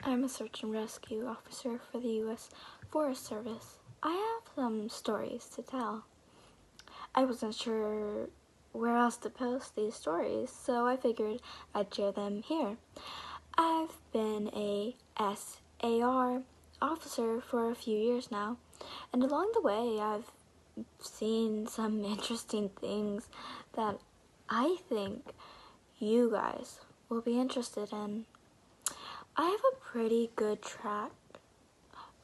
I'm a search and rescue officer for the U.S. Forest Service. I have some stories to tell. I wasn't sure where else to post these stories, so I figured I'd share them here. I've been a SAR officer for a few years now, and along the way I've seen some interesting things that I think you guys will be interested in. I have a pretty good track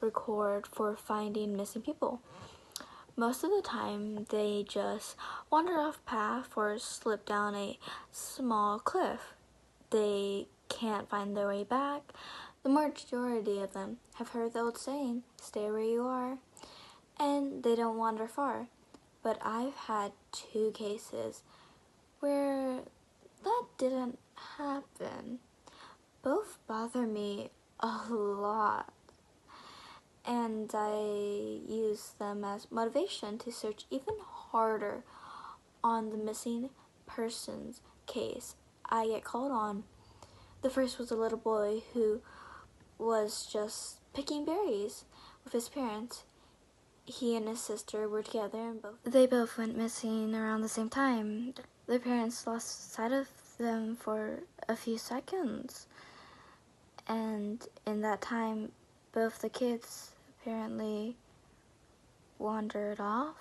record for finding missing people. Most of the time, they just wander off path or slip down a small cliff. They can't find their way back. The majority of them have heard the old saying, stay where you are, and they don't wander far. But I've had 2 cases where that didn't happen. Both bother me a lot, and I use them as motivation to search even harder on the missing persons case I get called on. The first was a little boy who was just picking berries with his parents. He and his sister were together and they both went missing around the same time. Their parents lost sight of them for a few seconds, and in that time both the kids apparently wandered off.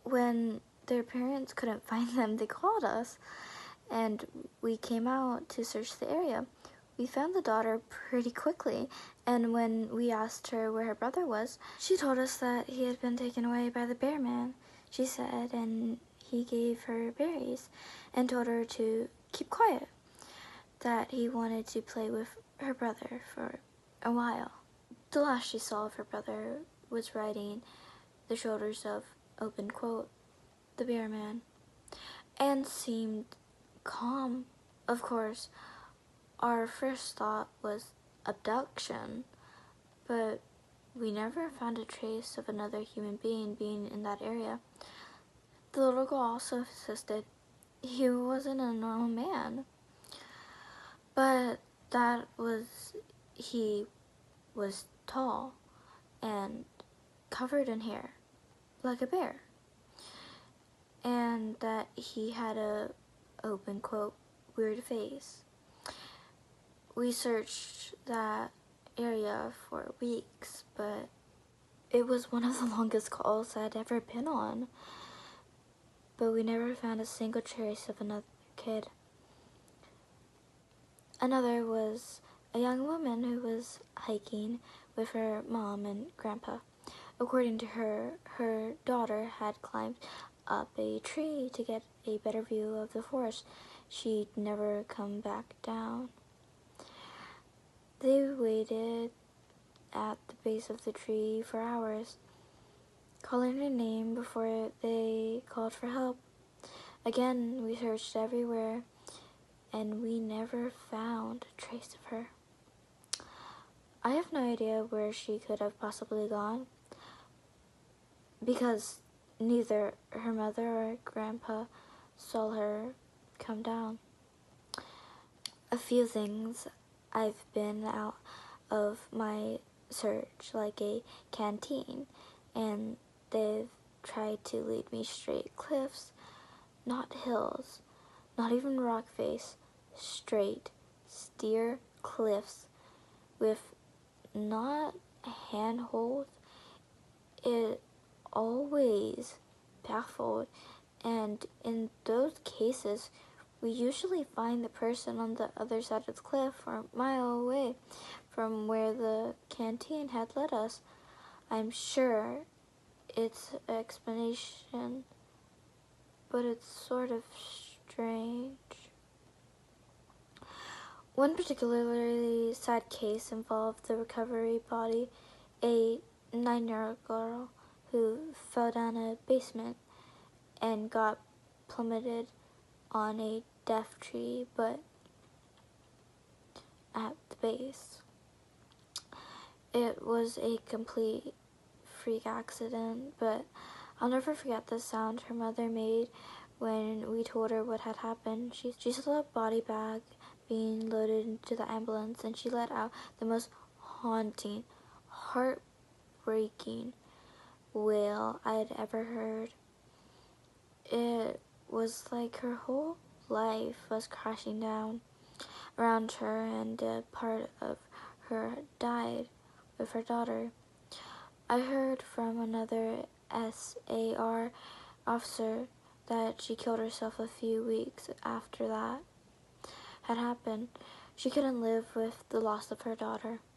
When their parents couldn't find them, they called us, and we came out to search the area. We found the daughter pretty quickly, and when we asked her where her brother was, she told us that he had been taken away by the bear man, she said, and he gave her berries and told her to keep quiet, that he wanted to play with her brother for a while. The last she saw of her brother was riding the shoulders of, open quote, the bear man, and seemed calm. Of course, our first thought was abduction, but we never found a trace of another human being in that area. The little girl also insisted he wasn't a normal man, but he was tall and covered in hair, like a bear, and that he had a, open quote, weird face. We searched that area for weeks, but it was one of the longest calls I'd ever been on. But we never found a single trace of another kid. Another was a young woman who was hiking with her mom and grandpa. According to her, her daughter had climbed up a tree to get a better view of the forest. She'd never come back down. They waited at the base of the tree for hours, calling her name before they called for help. Again, we searched everywhere, and we never found a trace of her. I have no idea where she could have possibly gone, because neither her mother or grandpa saw her come down. A few things I've been out of my search, like a canteen, and they've tried to lead me straight cliffs, not hills, not even rock face, straight, steer cliffs with not handholds. It always baffled, and in those cases we usually find the person on the other side of the cliff or a mile away from where the canteen had led us. I'm sure it's an explanation, but it's sort of strange. One particularly sad case involved the recovery body, a 9-year-old girl who fell down a basement and got plummeted on a death tree, but at the base. It was a complete freak accident, but I'll never forget the sound her mother made when we told her what had happened. She saw a body bag being loaded into the ambulance, and she let out the most haunting, heartbreaking wail I had ever heard. It was like her whole life was crashing down around her, and a part of her died with her daughter. I heard from another SAR officer that she killed herself a few weeks after that had happened. She couldn't live with the loss of her daughter.